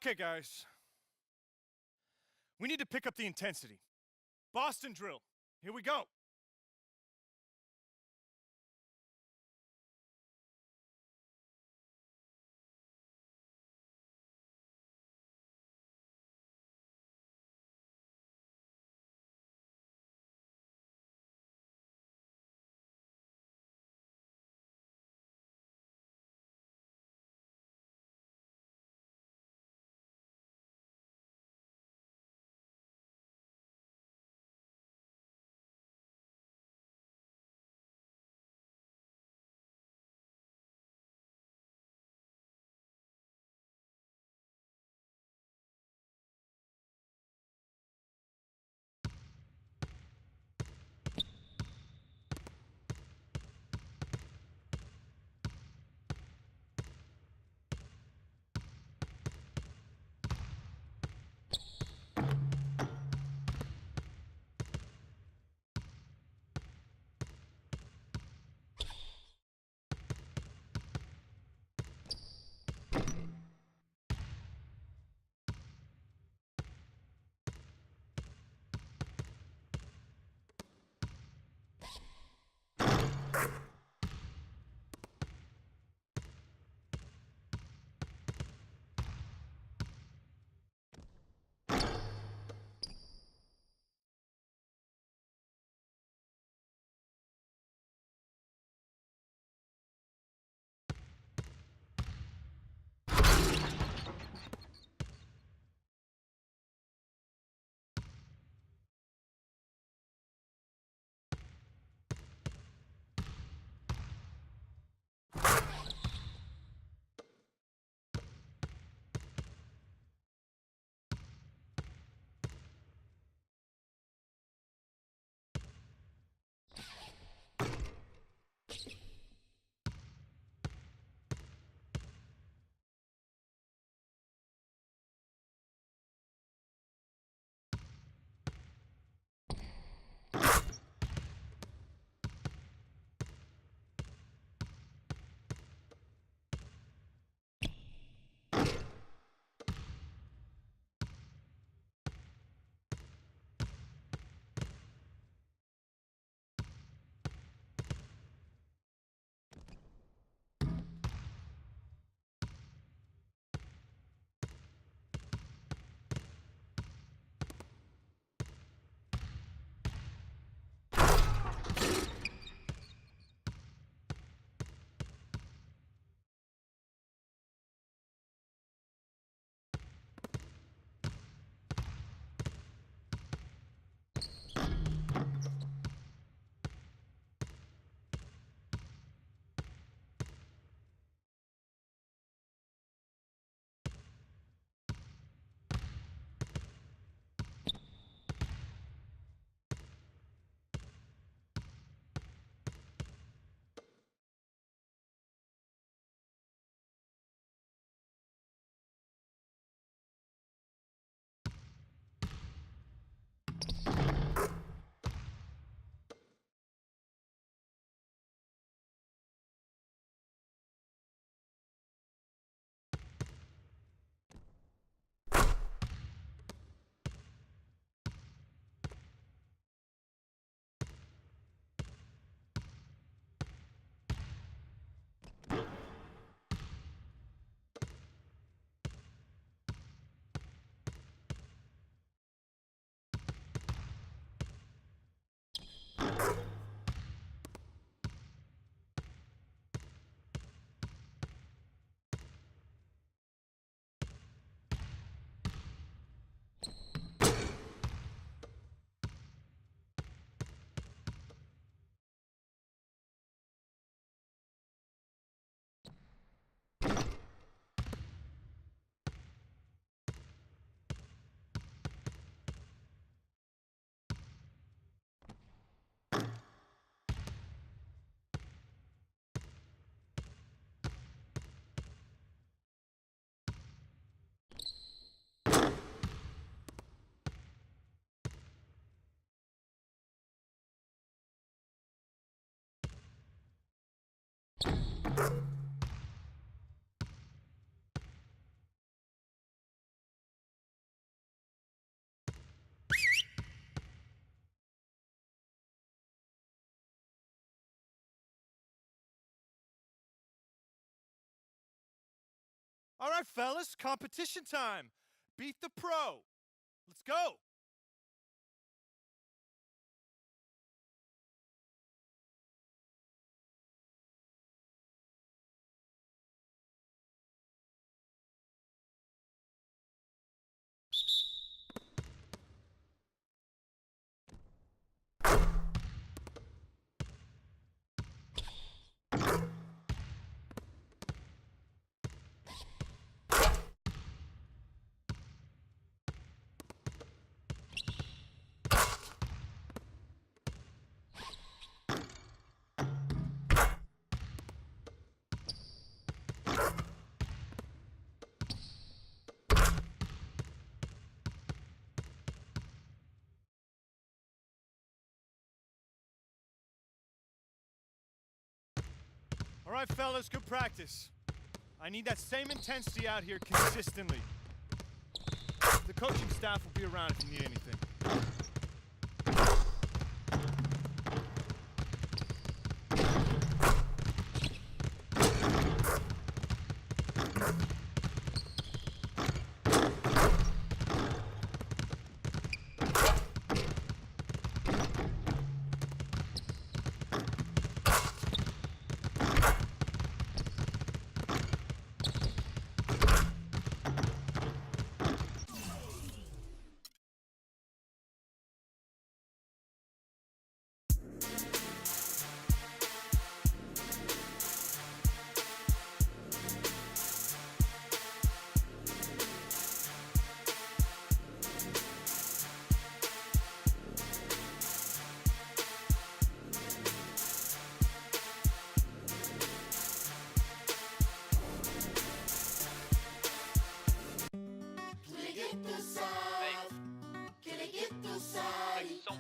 Okay, guys. We need to pick up the intensity. Boston drill. Here we go. All right, fellas, competition time. Beat the pro. Let's go. All right, fellas, good practice. I need that same intensity out here consistently. The coaching staff will be around if you need anything.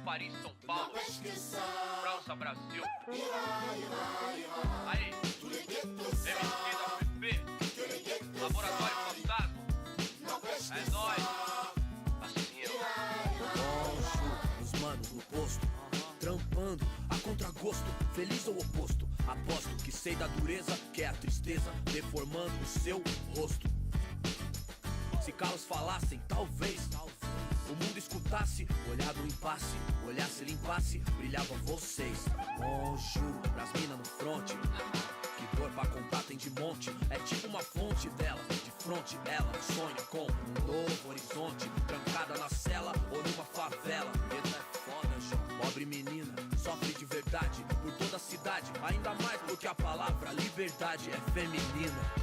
Paris, São Paulo, França, Brasil. Aí, MC da UFP, Laboratório Fantasma. É nóis. Assim, os manos no posto, trampando a contragosto, feliz ou oposto. Aposto que sei da dureza, que é a tristeza, deformando o seu rosto. Se calos falassem, talvez o mundo escutasse, olhar do impasse, olhasse, limpasse, brilhava vocês. Bonjour, pras minas no fronte, que dor pra contar tem de monte. É tipo uma fonte dela, de fronte ela sonha com um novo horizonte. Trancada na cela ou numa favela. Eita é foda, João. Pobre menina, sofre de verdade por toda a cidade. Ainda mais porque a palavra liberdade é feminina.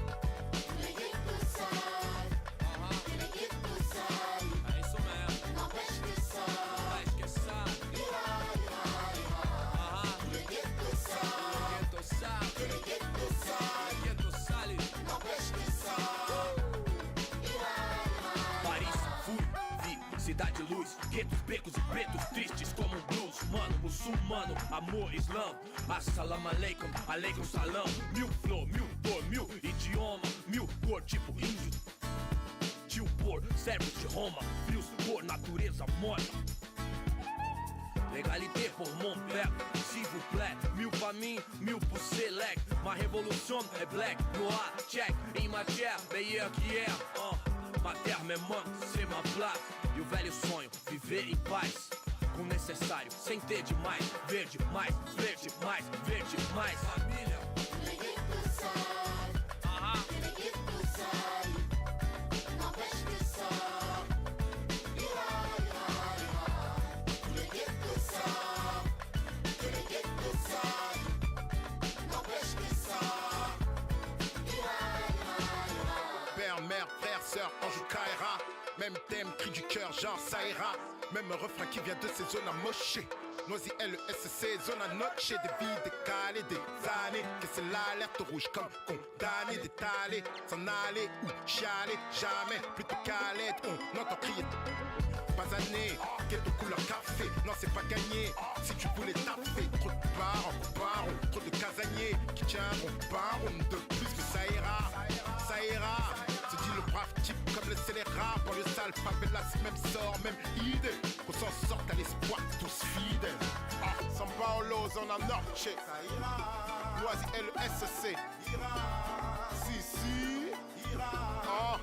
Cidade luz, guetos, becos e pretos tristes como um blues. Mano, muçulmano, amor, islã. Assalamu alaikum, alaikum salam. Mil flor, mil dor, mil idioma, mil cor, tipo índio. Tio por, servos de Roma, frios por natureza morta. Légalité pour mon père, s'il vous plaît. Mil pra mim, mil pro select. Ma révolution é black, noir, check. Em matière, meilleur qu'hier. Ma terre me manque, c'est ma place. E o velho sonho, viver em paz. Com o necessário, sem ter demais. Verde mais, verde mais, verde mais. Família. Ange Kaira, même thème, cri du cœur, genre ça ira. Même refrain qui vient de ces zones amochées. Noisy LSC, zone à noche, des vies décalées, des années. Que c'est l'alerte rouge comme condamné, d'étaler, s'en aller ou chialer, jamais. Plutôt qu'à l'aide, on entend crier. Pas année, quête de couleur café, non c'est pas gagné. Si tu voulais taffer, trop de barons, trop de casaniers qui tiendront baron de plus que ça ira, ça ira. Se dit le brave type comme le scélérat, pour le sale favela, c'est même sort, même idée. Qu'on s'en sorte à l'espoir, tous fidèles. Ah, São Paulo, zona norte, ça ira. Noisy LSC, ira. Si, Oh.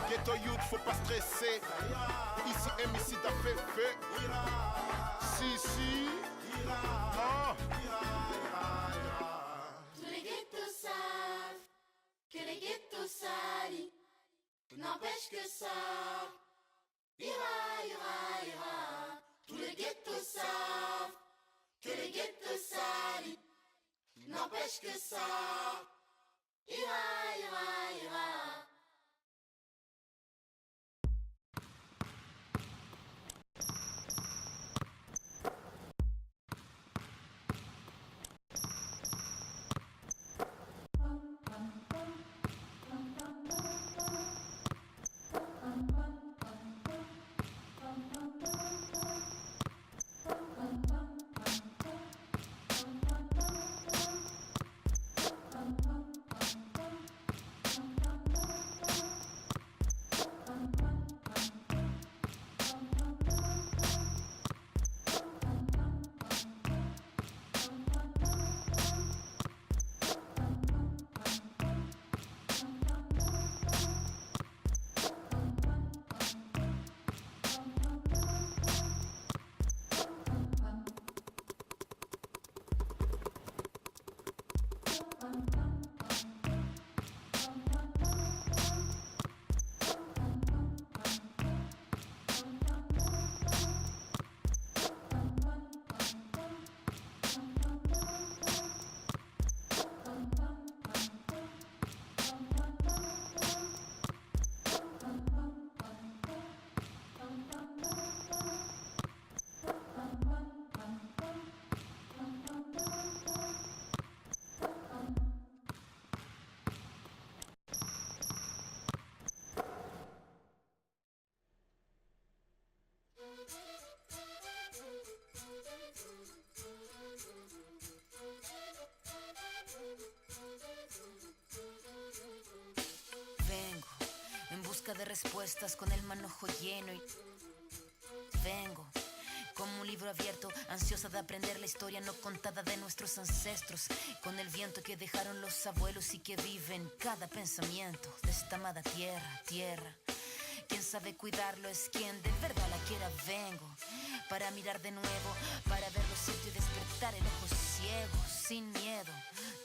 Ghetto youth, faut pas stresser. Ici, MC t'a fait fait. Si. Oh. Tous les ghettos savent que les ghettos salis n'empêche que ça ira. Tous les ghettos savent que les ghettos salis n'empêche que ça ira. Vengo en busca de respuestas con el manojo lleno y vengo como un libro abierto, ansiosa de aprender la historia no contada de nuestros ancestros, con el viento que dejaron los abuelos y que vive en cada pensamiento de esta amada tierra. Quien sabe cuidarlo es quien de verdad la quiera. Vengo para mirar de nuevo, para ver lo cierto y despertar el ojo ciego, sin miedo.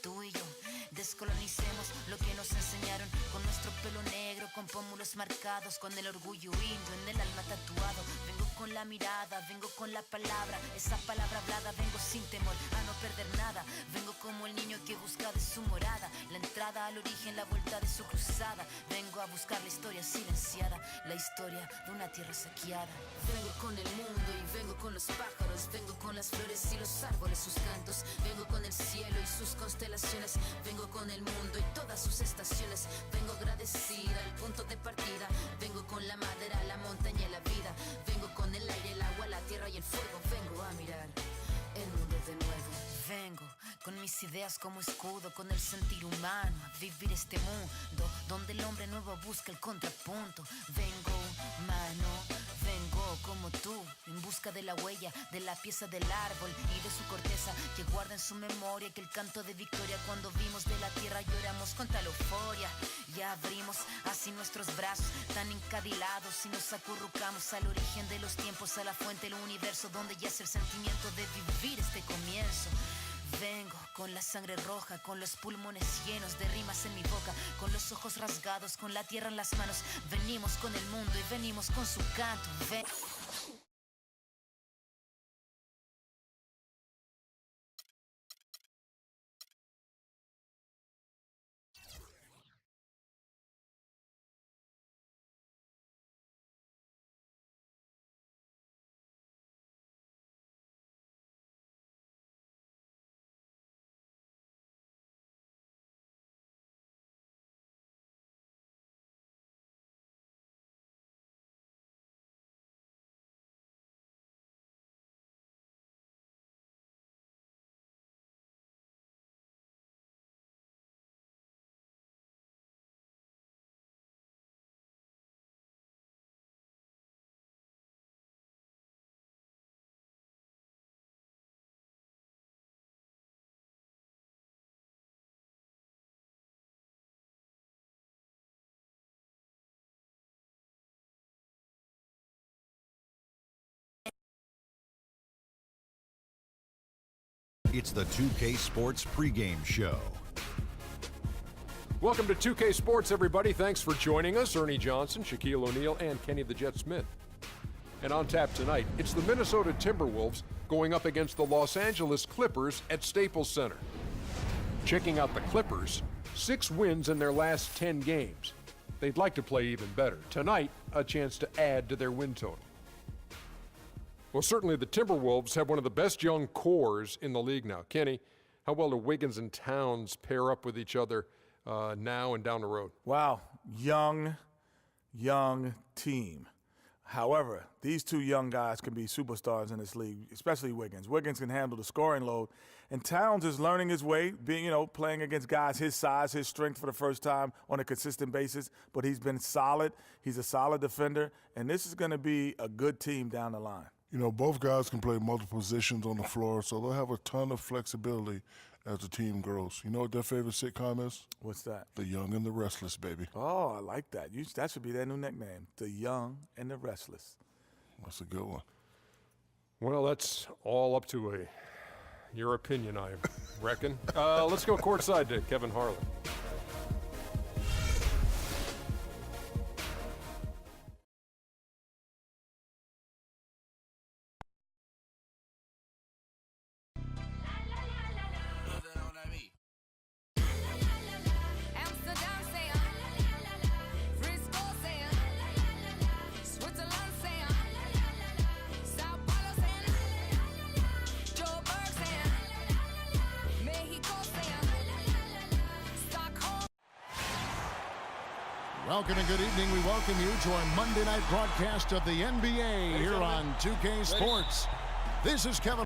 Tú y yo descolonicemos lo que nos enseñaron, con nuestro pelo negro, con pómulos marcados, con el orgullo indio en el alma tatuado. Vengo con la mirada, vengo con la palabra, esa palabra hablada. Vengo sin temor a no perder nada. Vengo como el niño que busca de su morada la entrada al origen, la vuelta de su cruzada. Vengo a buscar la historia silenciada, la historia de una tierra saqueada. Vengo con el mundo y vengo con los pájaros, vengo con las flores y los árboles, sus cantos. Vengo con el cielo y sus constelaciones, vengo con el mundo y todas sus estaciones. Vengo agradecida al punto de partida, vengo con la madera, la montaña y la vida. Vengo con el aire, el agua, la tierra y el fuego. Vengo a mirar el mundo de nuevo. Vengo con mis ideas como escudo, con el sentir humano, a vivir este mundo donde el hombre nuevo busca el contrapunto. Vengo humano, vengo como tú, en busca de la huella, de la pieza del árbol y de su corteza, que guarda en su memoria que el canto de victoria cuando vimos de la tierra lloramos con tal euforia. Ya abrimos así nuestros brazos tan encadilados y nos acurrucamos al origen de los tiempos, a la fuente del universo donde yace el sentimiento de vivir este comienzo. Vengo con la sangre roja, con los pulmones llenos de rimas en mi boca, con los ojos rasgados, con la tierra en las manos. Venimos con el mundo y venimos con su canto. It's the 2K Sports pregame show. Welcome to 2K Sports, everybody. Thanks for joining us. Ernie Johnson, Shaquille O'Neal, and Kenny the Jet Smith. And on tap tonight, it's the Minnesota Timberwolves going up against the Los Angeles Clippers at Staples Center. Checking out the Clippers, 6 wins in their last 10 games. They'd like to play even better. Tonight, a chance to add to their win total. Well, certainly the Timberwolves have one of the best young cores in the league now. Kenny, how well do Wiggins and Towns pair up with each other now and down the road? Wow, young team. However, these two young guys can be superstars in this league, especially Wiggins. Wiggins can handle the scoring load, and Towns is learning his way, playing against guys his size, his strength for the first time on a consistent basis. But he's been solid. He's a solid defender, and this is going to be a good team down the line. Both guys can play multiple positions on the floor, so they'll have a ton of flexibility as the team grows. You know what their favorite sitcom is? What's that? The Young and the Restless, baby. Oh, I like that. That should be their new nickname, The Young and the Restless. That's a good one. Well, that's all up to your opinion, I reckon. Let's go courtside to Kevin Harlan. Welcome and good evening. We welcome you to our Monday night broadcast of the NBA here on 2K Sports. This is Kevin.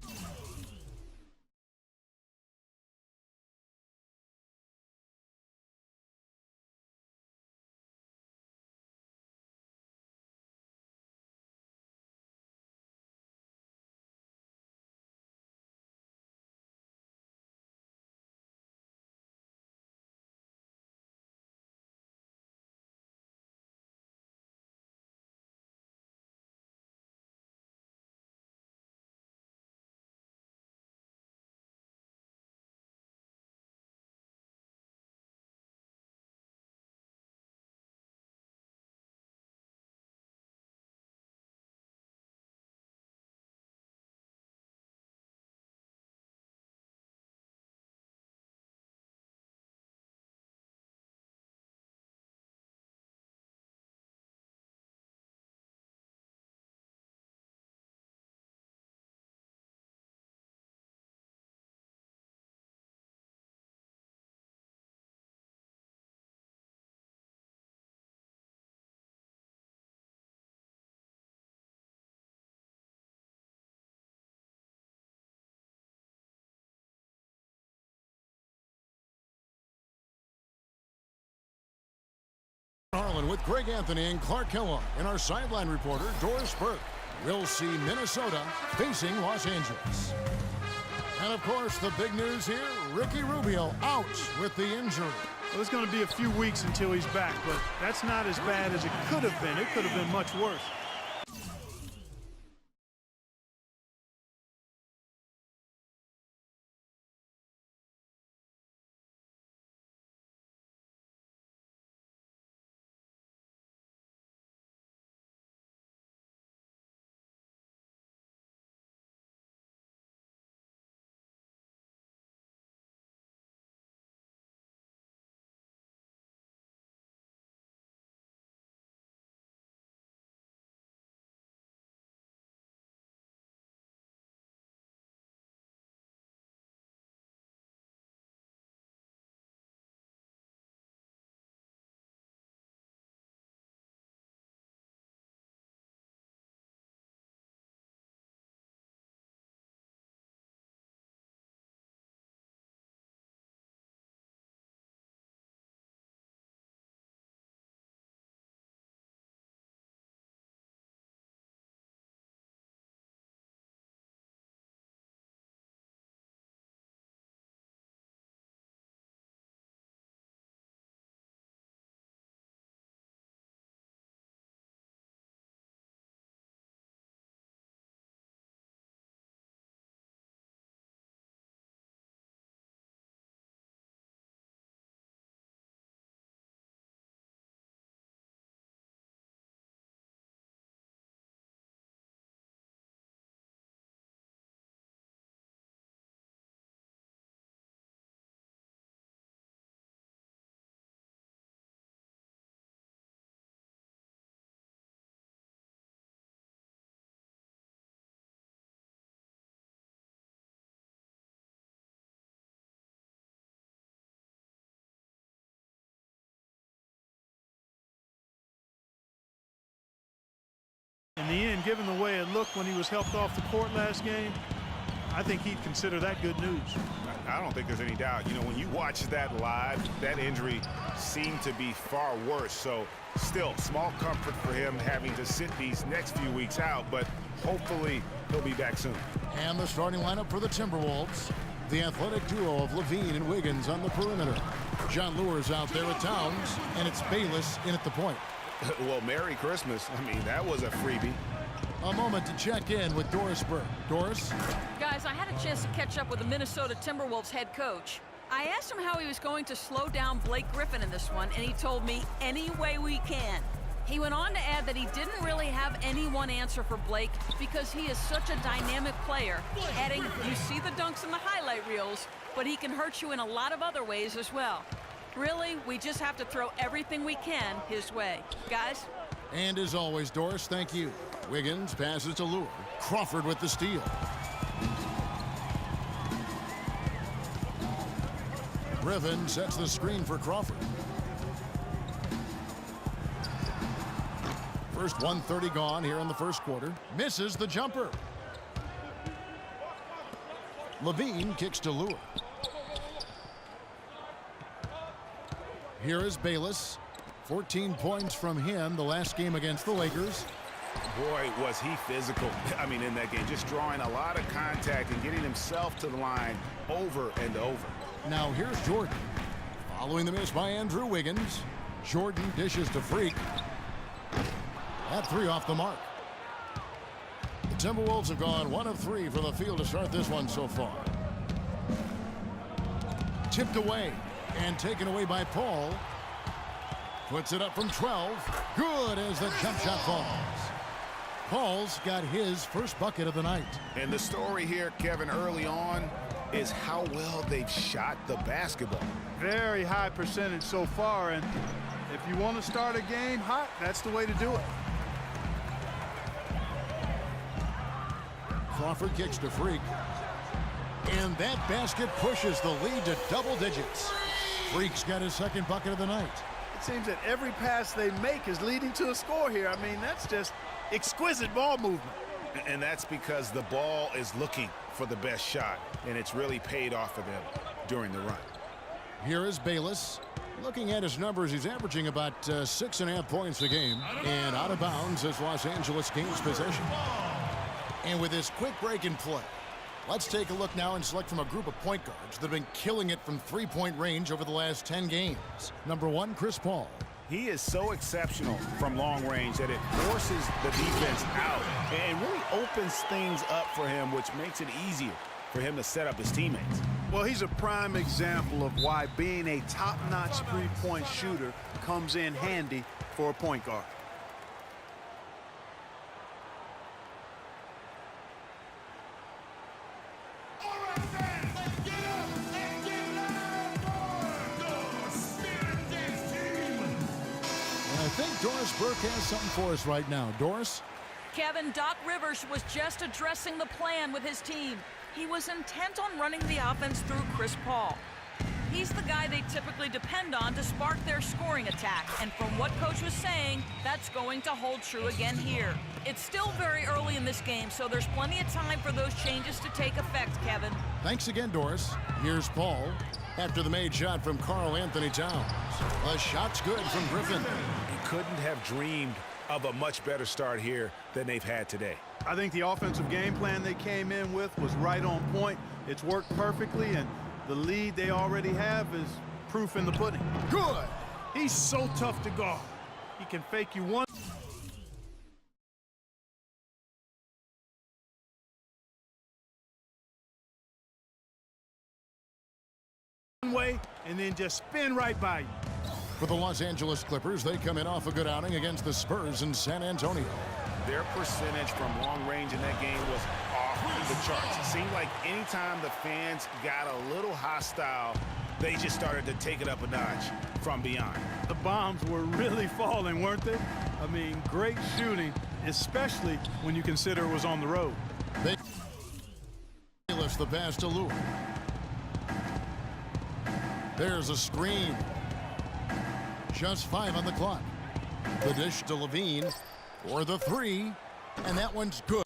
Harlan with Greg Anthony and Clark Kellogg, and our sideline reporter, Doris Burke. We'll see Minnesota facing Los Angeles. And, of course, the big news here, Ricky Rubio out with the injury. Well, it's going to be a few weeks until he's back, but that's not as bad as it could have been. It could have been much worse. and given the way it looked when he was helped off the court last game, I think he'd consider that good news. I don't think there's any doubt. You know, when you watch that live, that injury seemed to be far worse. So still, small comfort for him having to sit these next few weeks out, but hopefully he'll be back soon. And the starting lineup for the Timberwolves. The athletic duo of Levine and Wiggins on the perimeter. John Lure's out there at Towns, and it's Bayless in at the point. Well, Merry Christmas. I mean, that was a freebie. A moment to check in with Doris Burke. Doris? Guys, I had a chance to catch up with the Minnesota Timberwolves head coach. I asked him how he was going to slow down Blake Griffin in this one, and he told me, any way we can. He went on to add that he didn't really have any one answer for Blake because he is such a dynamic player, adding, you see the dunks in the highlight reels, but he can hurt you in a lot of other ways as well. Really, we just have to throw everything we can his way. Guys? And as always, Doris, thank you. Wiggins passes to Lure. Crawford with the steal. Griffin sets the screen for Crawford. First 1:30 gone here in the first quarter. Misses the jumper. Levine kicks to Lure. Here is Bayless. 14 points from him the last game against the Lakers. Boy, was he physical. I mean, in that game, just drawing a lot of contact and getting himself to the line over and over. Now here's Jordan. Following the miss by Andrew Wiggins. Jordan dishes to Freak. That three off the mark. The Timberwolves have gone 1 of 3 from the field to start this one so far. Tipped away and taken away by Paul. Puts it up from 12. Good as the jump shot falls. Paul's got his first bucket of the night. And the story here, Kevin, early on is how well they've shot the basketball. Very high percentage so far, and if you want to start a game hot, that's the way to do it. Crawford kicks to Freak. And that basket pushes the lead to double digits. Freak's got his second bucket of the night. It seems that every pass they make is leading to a score here. I mean, that's just exquisite ball movement. And that's because the ball is looking for the best shot, and it's really paid off for them during the run. Here is Bayless. Looking at his numbers, he's averaging about 6.5 points a game. And out of bounds as Los Angeles gains possession. And with this quick break in play, let's take a look now and select from a group of point guards that have been killing it from three-point range over the last 10 games. Number 1, Chris Paul. He is so exceptional from long range that it forces the defense out and really opens things up for him, which makes it easier for him to set up his teammates. Well, he's a prime example of why being a top-notch three-point shooter comes in handy for a point guard. I think Doris Burke has something for us right now. Doris? Kevin, Doc Rivers was just addressing the plan with his team. He was intent on running the offense through Chris Paul. He's the guy they typically depend on to spark their scoring attack, and from what Coach was saying, that's going to hold true again here. It's still very early in this game, so there's plenty of time for those changes to take effect, Kevin. Thanks again, Doris. Here's Paul after the made shot from Karl Anthony Towns. The shot's good from Griffin. He couldn't have dreamed of a much better start here than they've had today. I think the offensive game plan they came in with was right on point. It's worked perfectly, and the lead they already have is proof in the pudding. Good! He's so tough to guard. He can fake you one way and then just spin right by you. For the Los Angeles Clippers, they come in off a good outing against the Spurs in San Antonio. Their percentage from long range in that game was off the charts. It seemed like anytime the fans got a little hostile, they just started to take it up a notch from beyond. The bombs were really falling, weren't they? I mean, great shooting, especially when you consider it was on the road. Bayless the pass to Lure. There's a screen. Just 5 on the clock. The dish to Levine for the 3. And that one's good.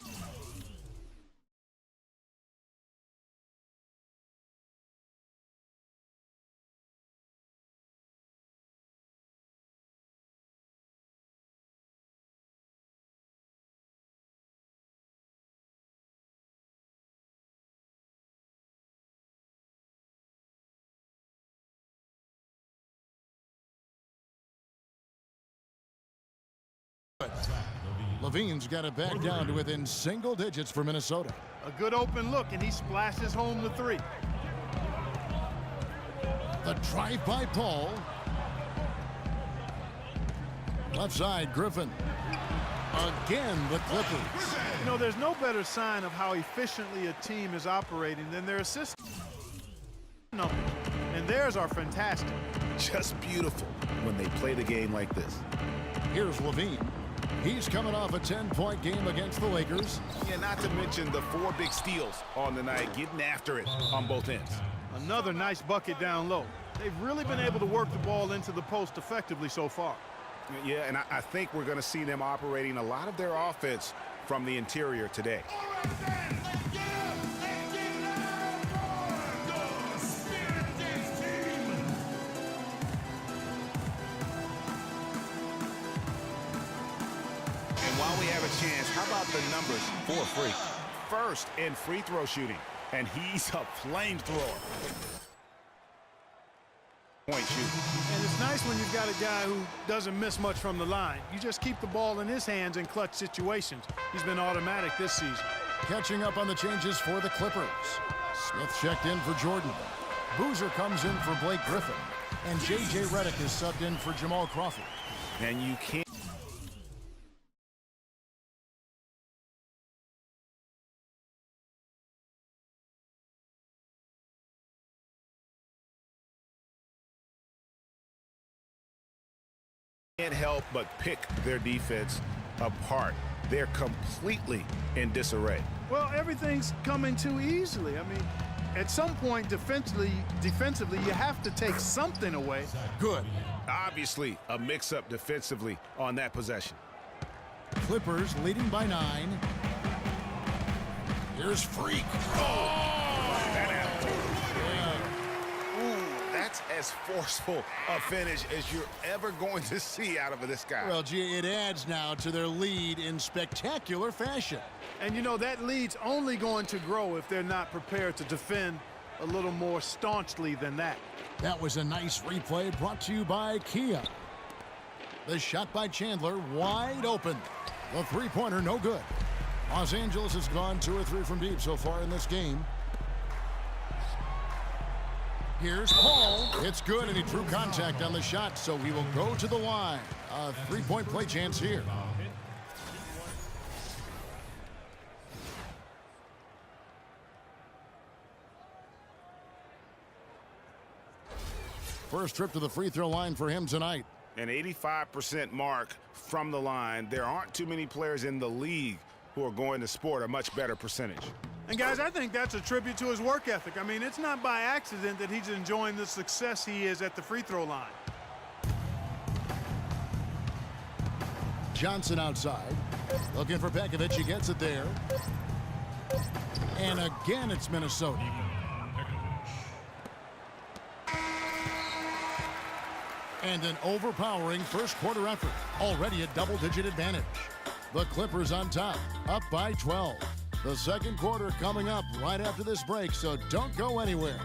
Levine's got it back down to within single digits for Minnesota. A good open look, and he splashes home the three. The drive by Paul. Left side, Griffin. Again, the Clippers. You know, there's no better sign of how efficiently a team is operating than their assist numbers. And theirs are fantastic. Just beautiful when they play the game like this. Here's Levine. He's coming off a 10-point game against the Lakers. Yeah, not to mention the 4 big steals on the night, getting after it on both ends. Another nice bucket down low. They've really been able to work the ball into the post effectively so far. Yeah, and I think we're going to see them operating a lot of their offense from the interior today. While we have a chance, how about the numbers for Freak? First in free throw shooting, and he's a flamethrower. Point shooting. And it's nice when you've got a guy who doesn't miss much from the line. You just keep the ball in his hands in clutch situations. He's been automatic this season. Catching up on the changes for the Clippers. Smith checked in for Jordan. Boozer comes in for Blake Griffin. And J.J. Redick is subbed in for Jamal Crawford. And you can't help but pick their defense apart. They're completely in disarray. Well, everything's coming too easily. I mean, at some point defensively, you have to take something away. Good. Obviously, a mix-up defensively on that possession. Clippers leading by 9. Here's Freak. Oh! That's as forceful a finish as you're ever going to see out of this guy. Well, gee, it adds now to their lead in spectacular fashion. And, you know, that lead's only going to grow if they're not prepared to defend a little more staunchly than that. That was a nice replay brought to you by Kia. The shot by Chandler, wide open. The three-pointer, no good. Los Angeles has gone 2 or 3 from deep so far in this game. Here's Paul. It's good, and he drew contact on the shot, so he will go to the line. A 3-point play chance here. First trip to the free throw line for him tonight. An 85% mark from the line. There aren't too many players in the league who are going to sport a much better percentage. And, guys, I think that's a tribute to his work ethic. I mean, it's not by accident that he's enjoying the success he is at the free throw line. Johnson outside. Looking for Pekovic. He gets it there. And again, it's Minnesota. And an overpowering first quarter effort. Already a double-digit advantage. The Clippers on top, up by 12. The second quarter coming up right after this break, so don't go anywhere.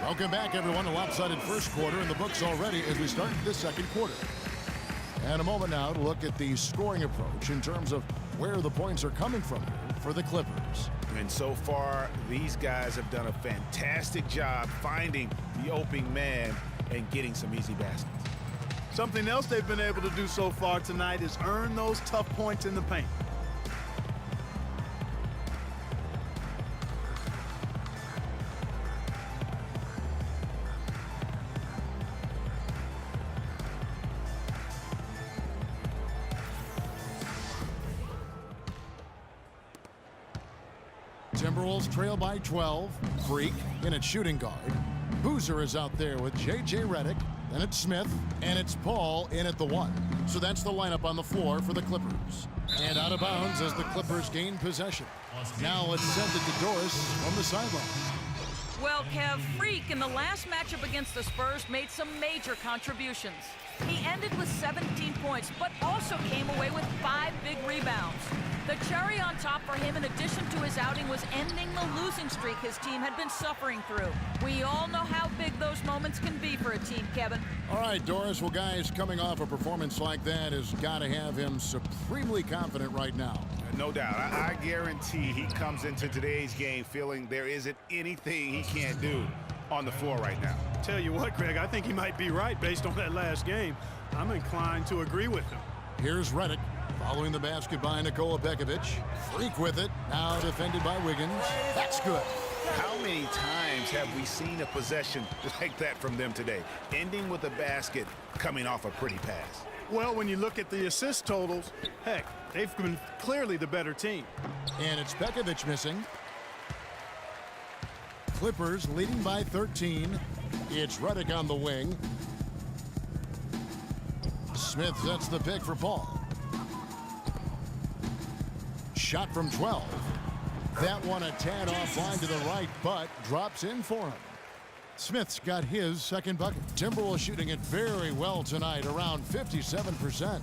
Welcome back, everyone. A lopsided first quarter in the books already as we start the second quarter. And a moment now to look at the scoring approach in terms of where the points are coming from here for the Clippers. And so far, these guys have done a fantastic job finding the opening man and getting some easy baskets. Something else they've been able to do so far tonight is earn those tough points in the paint. Timberwolves trail by 12. Freak in at shooting guard. Boozer is out there with J.J. Redick. Then it's Smith, and it's Paul in at the 1. So that's the lineup on the floor for the Clippers. And out of bounds as the Clippers gain possession. Now let's send it to Doris from the sideline. Well, Kev, Freak in the last matchup against the Spurs made some major contributions. He ended with 17 points, but also came away with 5 big rebounds. The cherry on top for him, in addition to his outing, was ending the losing streak his team had been suffering through. We all know how big those moments can be for a team, Kevin. All right, Doris. Well, guys, coming off a performance like that has got to have him supremely confident right now. No doubt. I guarantee he comes into today's game feeling there isn't anything he can't do on the floor right now. Tell you what, Greg, I think he might be right based on that last game. I'm inclined to agree with him. Here's Redick following the basket by Nikola Pekovic. Freak with it. Now defended by Wiggins. That's good. How many times have we seen a possession like that from them today? Ending with a basket, coming off a pretty pass. Well, when you look at the assist totals, heck, they've been clearly the better team. And it's Pekovic missing. Clippers leading by 13. It's Redick on the wing. Smith sets the pick for Paul. Shot from 12. That one a tad offline to the right, but drops in for him. Smith's got his second bucket. Timberwolves shooting it very well tonight, around 57%.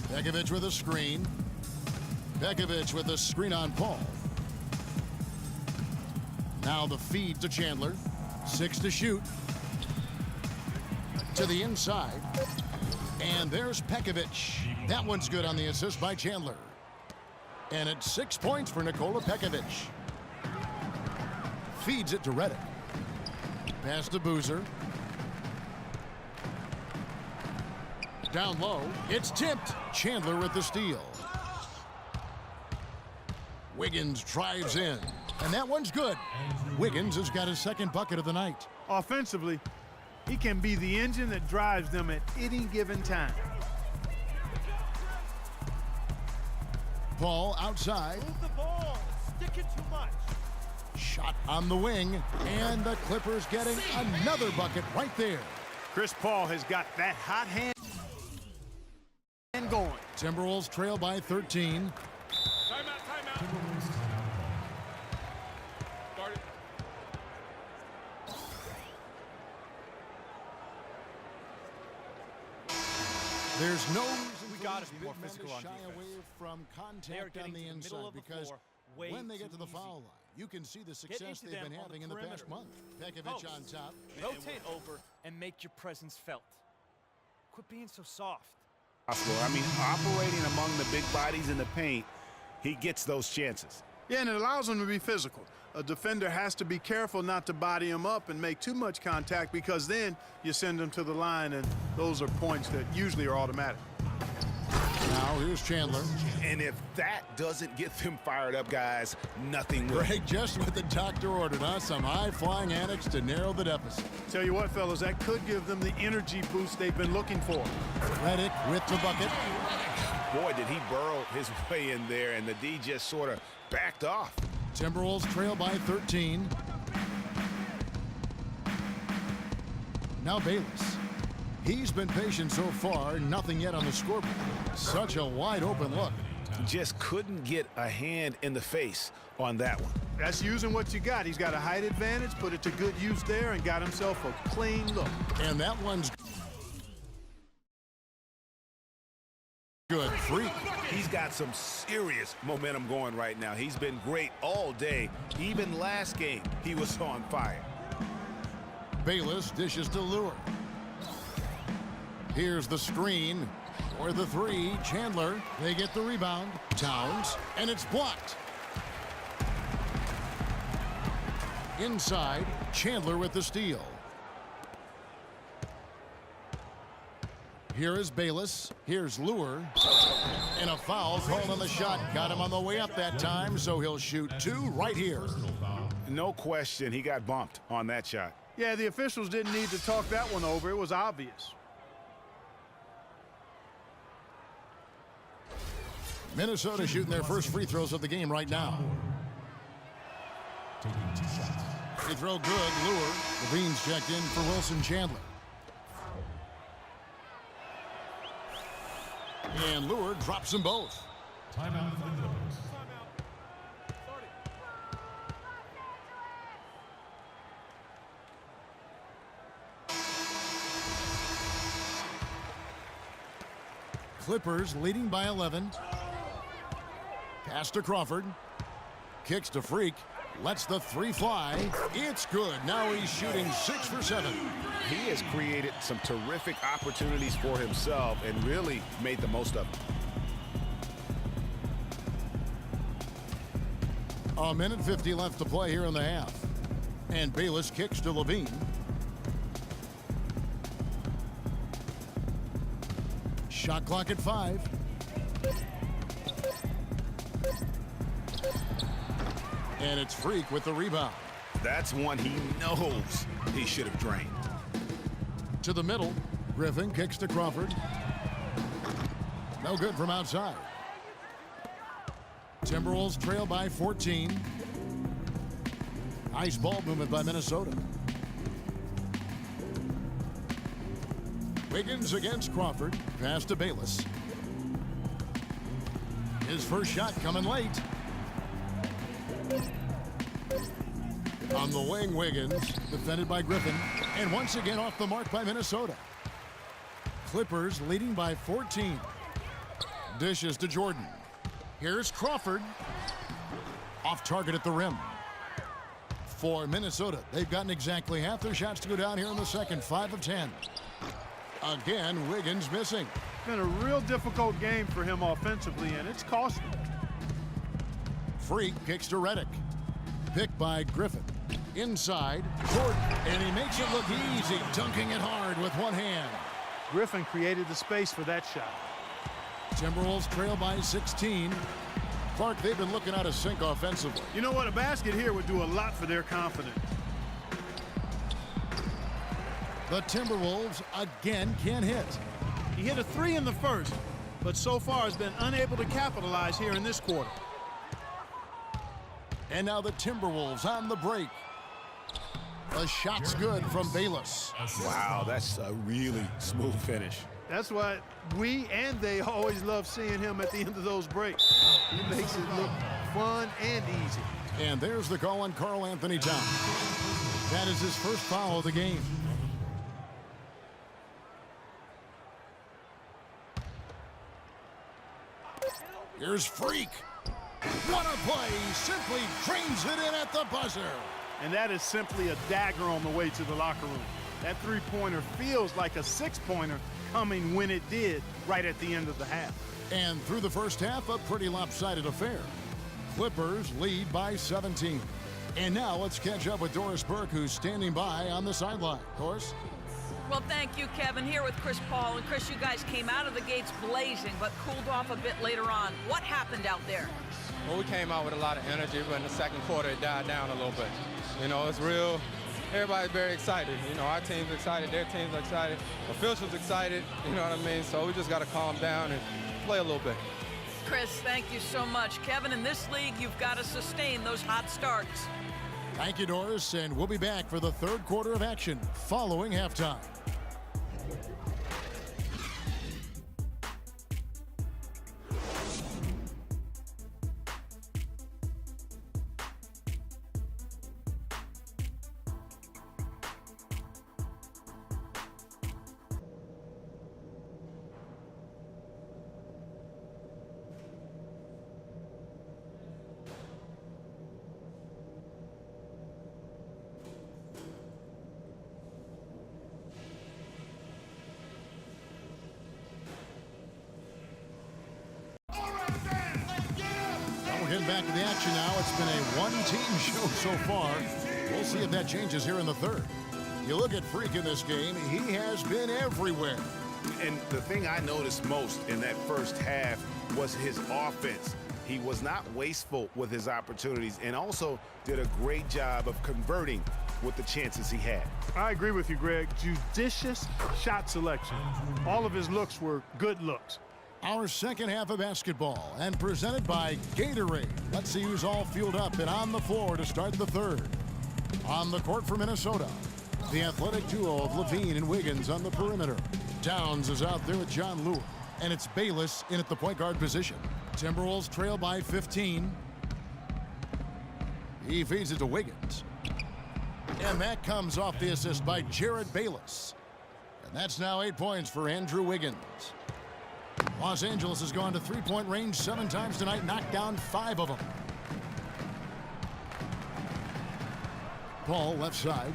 Pekovic with a screen. Pekovic with a screen on Paul. Now the feed to Chandler. 6 to shoot. To the inside. And there's Pekovic. That one's good on the assist by Chandler. And it's 6 points for Nikola Pekovic. Feeds it to Redick. Pass to Boozer. Down low. It's tipped. Chandler with the steal. Wiggins drives in. And that one's good. Wiggins has got his second bucket of the night. Offensively, he can be the engine that drives them at any given time. Paul outside. Move the ball. Stick it too much. Shot on the wing. And the Clippers getting another bucket right there. Chris Paul has got that hot hand going. Timberwolves trail by 13. Timeout. Start it. There's no reason We for gotta these be big more men physical to on shy defense. away from They are contact getting on the to the middle inside of the because floor way when they get too to the easy. foul line, you can see the success into they've them been on having the in the past perimeter. month. Pekovic Post. on top. Rotate over and make your presence felt. Quit being so soft. I mean, operating among the big bodies in the paint, he gets those chances. Yeah, and it allows him to be physical. A defender has to be careful not to body him up and make too much contact, because then you send him to the line, and those are points that usually are automatic. Now here's Chandler. And if that doesn't get them fired up, guys, nothing will. Greg, just what the doctor ordered, huh? Some high-flying antics to narrow the deficit. Tell you what, fellas, that could give them the energy boost they've been looking for. Redick with the bucket. Boy, did he burrow his way in there, and the D just sort of backed off. Timberwolves trail by 13. Now Bayless. He's been patient so far, nothing yet on the scoreboard. Such a wide open look. Just couldn't get a hand in the face on that one. That's using what you got. He's got a height advantage, put it to good use there, and got himself a clean look. And that one's good. Freak. He's got some serious momentum going right now. He's been great all day. Even last game, he was on fire. Bayless dishes to Lure. Here's the screen for the 3. Chandler. They get the rebound. Towns. And it's blocked. Inside. Chandler with the steal. Here is Bayless. Here's Lure. And a foul called on the shot. Got him on the way up that time, so he'll shoot 2 right here. No question, he got bumped on that shot. Yeah, the officials didn't need to talk that one over. It was obvious. Minnesota shooting their first free throws of the game right now. Free throw good, Lure. Levine's checked in for Wilson Chandler. And Lure drops them both. Timeout for the Clippers. Clippers leading by 11. Pass to Crawford. Kicks to Freak. Lets the three fly. It's good. Now he's shooting 6 for 7. He has created some terrific opportunities for himself and really made the most of them. A minute 50 left to play here in the half. And Bayless kicks to Levine. Shot clock at 5. And it's Freak with the rebound. That's one he knows he should have drained. To the middle. Griffin kicks to Crawford. No good from outside. Timberwolves trail by 14. Nice ball movement by Minnesota. Wiggins against Crawford. Pass to Bayless. His first shot coming late. On the wing, Wiggins, defended by Griffin, and once again off the mark by Minnesota. Clippers leading by 14. Dishes to Jordan. Here's Crawford. Off target at the rim. For Minnesota, they've gotten exactly half their shots to go down here in the second, 5 of 10. Again, Wiggins missing. Been a real difficult game for him offensively, and it's cost him. Freak kicks to Redick. Picked by Griffin. Inside, Jordan, and he makes it look easy, dunking it hard with one hand. Griffin created the space for that shot. Timberwolves trail by 16. Clark, they've been looking out of sync offensively. You know what? A basket here would do a lot for their confidence. The Timberwolves again can't hit. He hit a 3 in the first, but so far has been unable to capitalize here in this quarter. And now the Timberwolves on the break. The shot's good from Bayless. Wow, that's a really smooth finish. That's why we and they always love seeing him at the end of those breaks. He makes it look fun and easy. And there's the call on Karl Anthony Towns. That is his first foul of the game. Here's Freak. What a play. Simply drains it in at the buzzer. And that is simply a dagger on the way to the locker room. That three-pointer feels like a six-pointer coming when it did right at the end of the half. And through the first half, a pretty lopsided affair. Clippers lead by 17. And now let's catch up with Doris Burke, who's standing by on the sideline. Doris? Well, thank you, Kevin. Here with Chris Paul. And Chris, you guys came out of the gates blazing, but cooled off a bit later on. What happened out there? Well, we came out with a lot of energy, but in the second quarter, it died down a little bit. You know, it's real. Everybody's very excited. You know, our team's excited, their team's excited, officials excited, you know what I mean? So we just got to calm down and play a little bit. Chris, thank you so much. Kevin, in this league, you've got to sustain those hot starts. Thank you, Doris, and we'll be back for the third quarter of action following halftime. We're getting back to the action now. It's been a one-team show so far. We'll see if that changes here in the third. You look at Freak in this game, he has been everywhere. And the thing I noticed most in that first half was his offense. He was not wasteful with his opportunities and also did a great job of converting with the chances he had. I agree with you, Greg. Judicious shot selection. All of his looks were good looks. Our second half of basketball, and presented by Gatorade. Let's see who's all fueled up and on the floor to start the third. On the court for Minnesota, the athletic duo of Levine and Wiggins on the perimeter. Downs is out there with John Lewis, and it's Bayless in at the point guard position. Timberwolves trail by 15. He feeds it to Wiggins. And that comes off the assist by Jared Bayless. And that's now 8 points for Andrew Wiggins. Los Angeles has gone to three-point range 7 times tonight, knocked down 5 of them. Paul, left side.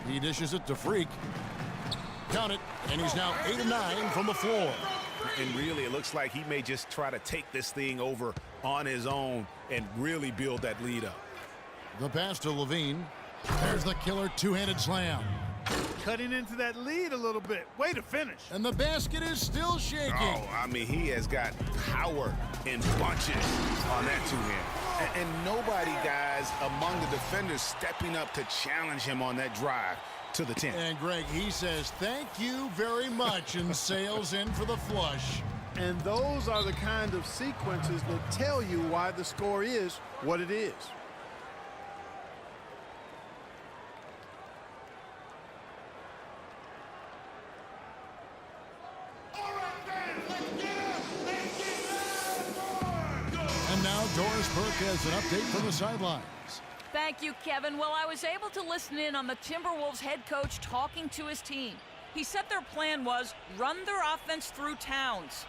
He dishes it to Freak. Count it, and he's now 8 of 9 from the floor. And really, it looks like he may just try to take this thing over on his own and really build that lead up. The pass to Levine. There's the killer two-handed slam. Cutting into that lead a little bit. Way to finish. And the basket is still shaking. Oh, I mean, he has got power in bunches on that two-hand. And nobody, guys, among the defenders stepping up to challenge him on that drive to the 10. And Greg, he says, thank you very much, and sails in for the flush. And those are the kind of sequences that tell you why the score is what it is. And now Doris Burke has an update from the sidelines. Thank you, Kevin. Well, I was able to listen in on the Timberwolves head coach talking to his team. He said their plan was run their offense through Towns.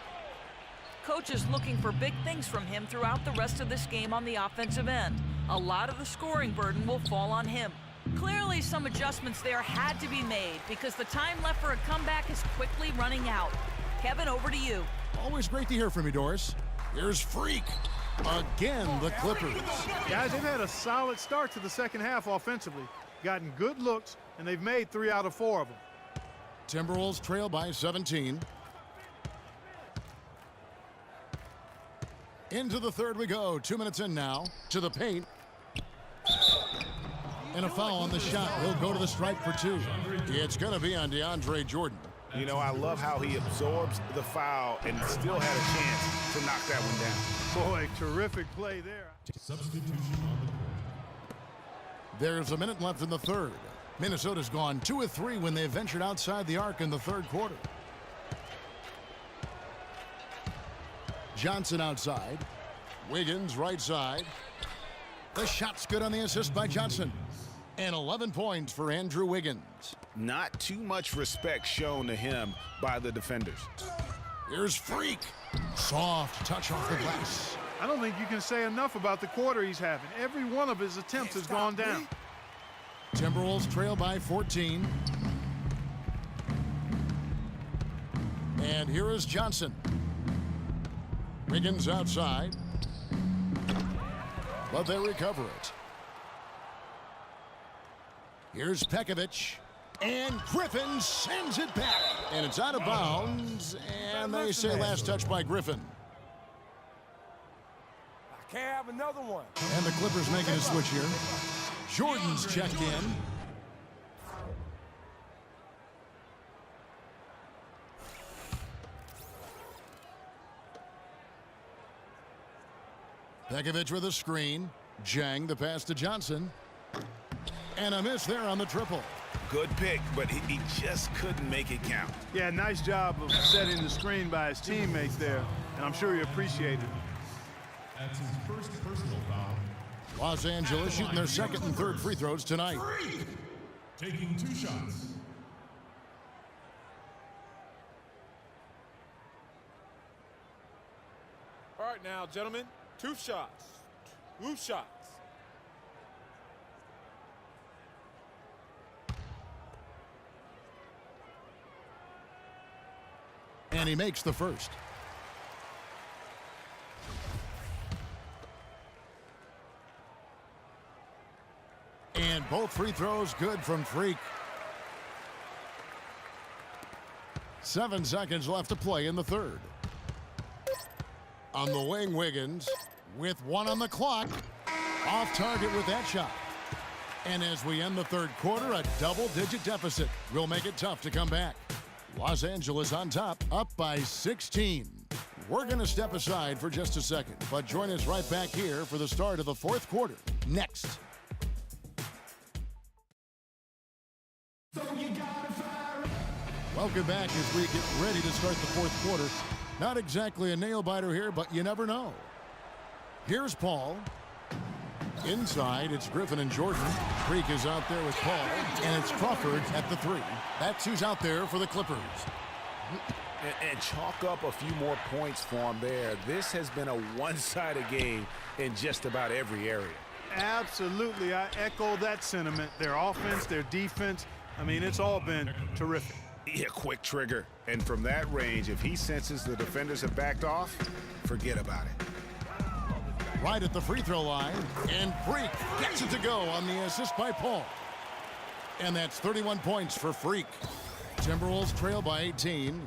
Coach is looking for big things from him throughout the rest of this game on the offensive end. A lot of the scoring burden will fall on him. Clearly, some adjustments there had to be made because the time left for a comeback is quickly running out. Kevin, over to you. Always great to hear from you, Doris. Here's Freak. Again, the Clippers. Guys, they've had a solid start to the second half offensively. Gotten good looks, and they've made 3 out of 4 of them. Timberwolves trail by 17. Into the third we go. 2 minutes in now. To the paint. And a foul on the shot. He'll go to the stripe for 2. It's going to be on DeAndre Jordan. You know, I love how he absorbs the foul and still had a chance to knock that one down. Boy, terrific play there. Substitution on the court. There's a minute left in the third. Minnesota's gone 2 of 3 when they ventured outside the arc in the third quarter. Johnson outside. Wiggins right side. The shot's good on the assist by Johnson. And 11 points for Andrew Wiggins. Not too much respect shown to him by the defenders. Here's Freak. Soft touch off the glass. I don't think you can say enough about the quarter he's having. Every one of his attempts has gone down. Timberwolves trail by 14. And here is Johnson. Wiggins outside. But they recover it. Here's Pekovic. And Griffin sends it back. And it's out of bounds. And they say last touch by Griffin. I can't have another one. And the Clippers making a switch here. Jordan's checked in. Pekovic with a screen. Jang the pass to Johnson. And a miss there on the triple. Good pick, but he just couldn't make it count. Yeah, nice job of setting the screen by his teammates there, and I'm sure he appreciated it. That's his first personal foul. Los Angeles shooting their second and third free throws tonight. Taking 2 shots. All right now, gentlemen, 2 shots. 2 shots. And he makes the first. And both free throws good from Freak. 7 seconds left to play in the third. On the wing, Wiggins with 1 on the clock. Off target with that shot. And as we end the third quarter, a double-digit deficit will make it tough to come back. Los Angeles on top, up by 16. We're going to step aside for just a second, but join us right back here for the start of the fourth quarter. Next. Welcome back as we get ready to start the fourth quarter. Not exactly a nail-biter here, but you never know. Here's Paul. Inside, it's Griffin and Jordan. Freak is out there with Paul, and it's Crawford at the 3. That's who's out there for the Clippers. And chalk up a few more points for him there. This has been a one-sided game in just about every area. Absolutely. I echo that sentiment. Their offense, their defense, I mean, it's all been terrific. Yeah, quick trigger. And from that range, if he senses the defenders have backed off, forget about it. Right at the free throw line, and Freak gets it to go on the assist by Paul. And that's 31 points for Freak. Timberwolves trail by 18.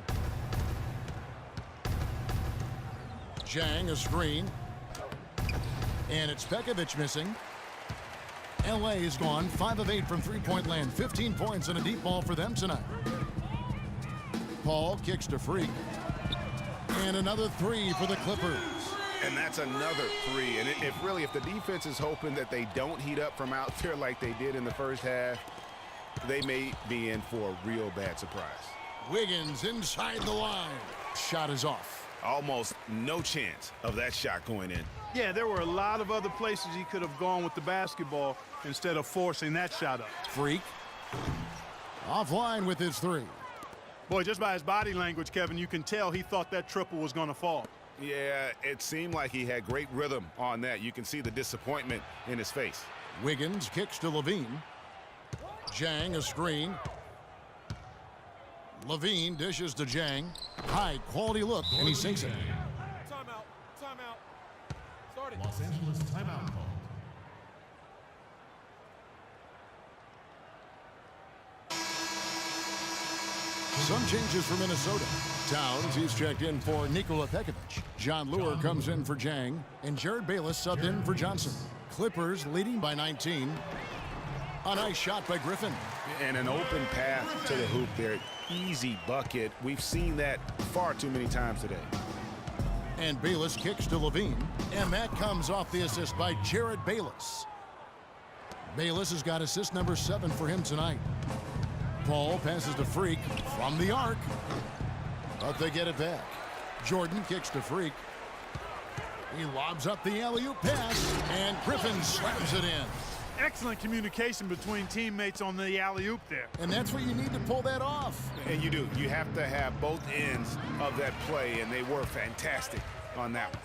Jang a screen. And it's Pekovic missing. LA is gone 5 of 8 from three-point land. 15 points and a deep ball for them tonight. Paul kicks to Freak. And another 3 for the Clippers. And that's another 3. And if the defense is hoping that they don't heat up from out there like they did in the first half, they may be in for a real bad surprise. Wiggins inside the line. Shot is off. Almost no chance of that shot going in. Yeah, there were a lot of other places he could have gone with the basketball instead of forcing that shot up. Freak. Offline with his 3. Boy, just by his body language, Kevin, you can tell he thought that triple was going to fall. Yeah, it seemed like he had great rhythm on that. You can see the disappointment in his face. Wiggins kicks to Levine. Jang a screen. Levine dishes to Jang. High quality look, and he sinks it. Timeout. Timeout. Start it. Los Angeles timeout call. Some changes for Minnesota. Towns, he's checked in for Nikola Pekovic. John Lure comes in for Jang, and Jared Bayless subbed in for Johnson. Clippers leading by 19. A nice shot by Griffin. And an open path to the hoop there. Easy bucket. We've seen that far too many times today. And Bayless kicks to Levine. And that comes off the assist by Jared Bayless. Bayless has got assist number 7 for him tonight. Paul passes to Freak from the arc. But they get it back. Jordan kicks to Freak. He lobs up the alley-oop pass. And Griffin slams it in. Excellent communication between teammates on the alley-oop there. And that's what you need to pull that off. And you do. You have to have both ends of that play, and they were fantastic on that one.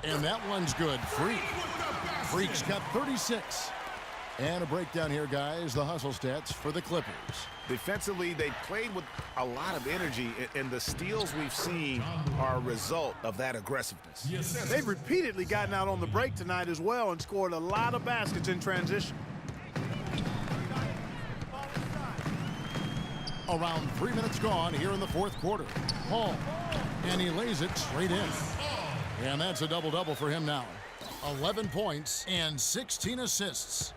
And that one's good. Freak's got 36. And a breakdown here, guys. The hustle stats for the Clippers. Defensively, they played with a lot of energy, and the steals we've seen are a result of that aggressiveness. They've repeatedly gotten out on the break tonight as well and scored a lot of baskets in transition. Around 3 minutes gone here in the fourth quarter. Paul, and he lays it straight in. And that's a double-double for him now. 11 points and 16 assists.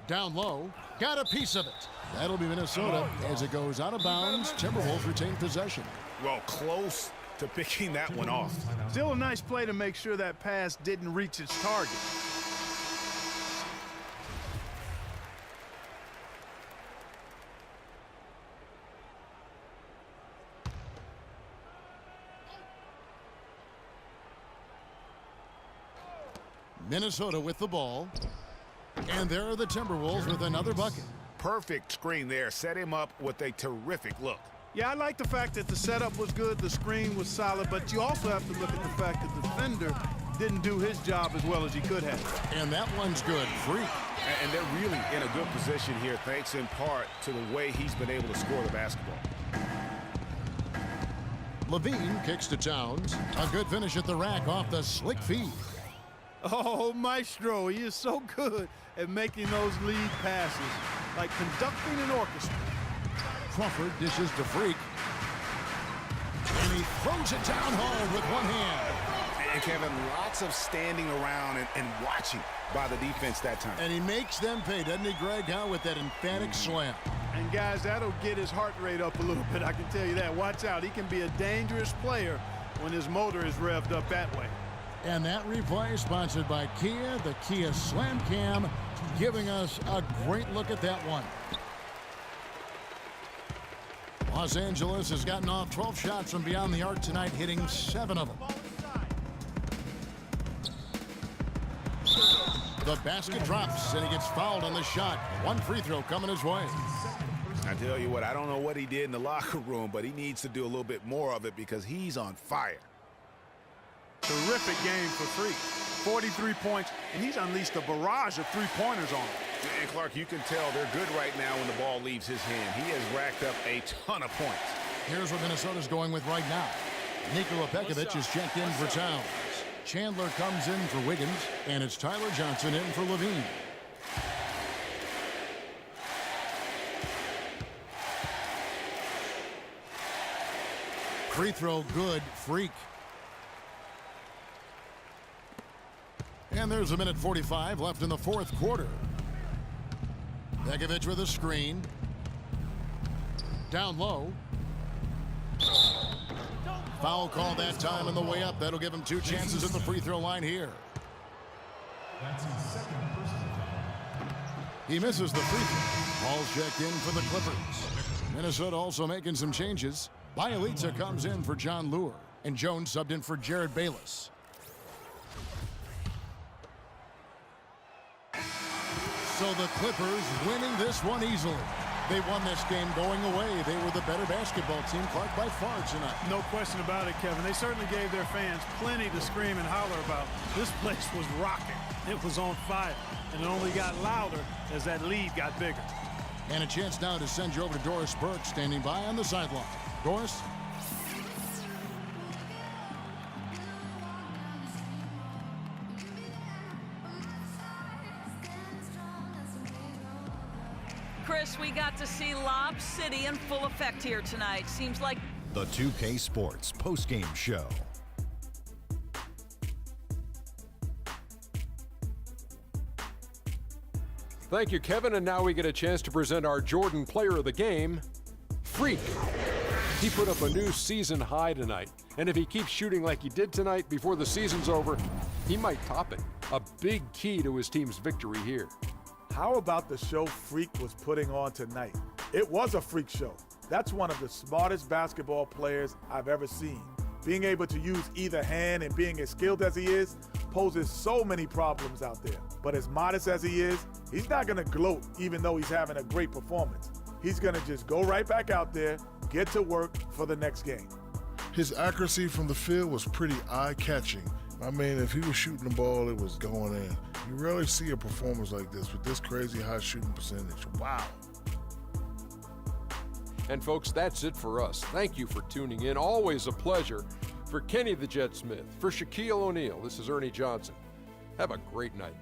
Down low, got a piece of it. That'll be Minnesota as it goes out of bounds. Timberwolves retain possession. Well, close to picking that one off. Still a nice play to make sure that pass didn't reach its target. Minnesota with the ball. And there are the Timberwolves with another bucket. Perfect screen there. Set him up with a terrific look. Yeah, I like the fact that the setup was good, the screen was solid, but you also have to look at the fact that the defender didn't do his job as well as he could have. And that one's good. Freak. And they're really in a good position here, thanks in part to the way he's been able to score the basketball. Levine kicks to Towns. A good finish at the rack off the slick feed. Oh, Maestro, he is so good at making those lead passes, like conducting an orchestra. Crawford dishes to Freak. And he throws it down hard with one hand. And Kevin, lots of standing around and watching by the defense that time. And he makes them pay, doesn't he, Greg, with that emphatic slam. And guys, that'll get his heart rate up a little bit, I can tell you that. Watch out, he can be a dangerous player when his motor is revved up that way. And that replay sponsored by Kia, the Kia Slam Cam, giving us a great look at that one. Los Angeles has gotten off 12 shots from beyond the arc tonight, hitting 7 of them. The basket drops, and he gets fouled on the shot. One free throw coming his way. I tell you what, I don't know what he did in the locker room, but he needs to do a little bit more of it because he's on fire. Terrific game for Freak. 43 points, and he's unleashed a barrage of three-pointers on him. And Clark, you can tell they're good right now when the ball leaves his hand. He has racked up a ton of points. Here's what Minnesota's going with right now. Nikola Pekovic is checked in for Towns. Chandler comes in for Wiggins, and it's Tyler Johnson in for Levine. Free throw good, Freak. And there's a minute 45 left in the fourth quarter. Pekovic with a screen. Down low. Foul call that time on the way up. That'll give him 2 chances at the free throw line here. That's his second personal foul. He misses the free throw. Ball's checked in for the Clippers. Minnesota also making some changes. Bjelica comes in for John Lure, and Jones subbed in for Jared Bayless. So the Clippers winning this one easily. They won this game going away. They were the better basketball team, Clark, by far tonight. No question about it, Kevin. They certainly gave their fans plenty to scream and holler about. This place was rocking. It was on fire, and it only got louder as that lead got bigger. And a chance now to send you over to Doris Burke, standing by on the sideline. Doris? Chris, we got to see Lob City in full effect here tonight. Seems like The 2K Sports postgame show. Thank you, Kevin. And now we get a chance to present our Jordan Player of the Game, Freak. He put up a new season high tonight. And if he keeps shooting like he did tonight before the season's over, he might top it. A big key to his team's victory here. How about the show Freak was putting on tonight? It was a freak show. That's one of the smartest basketball players I've ever seen. Being able to use either hand and being as skilled as he is poses so many problems out there. But as modest as he is, he's not going to gloat even though he's having a great performance. He's going to just go right back out there, get to work for the next game. His accuracy from the field was pretty eye-catching. I mean, if he was shooting the ball, it was going in. You rarely see a performance like this with this crazy high shooting percentage. Wow. And folks, that's it for us. Thank you for tuning in. Always a pleasure. For Kenny the Jet Smith, for Shaquille O'Neal, this is Ernie Johnson. Have a great night.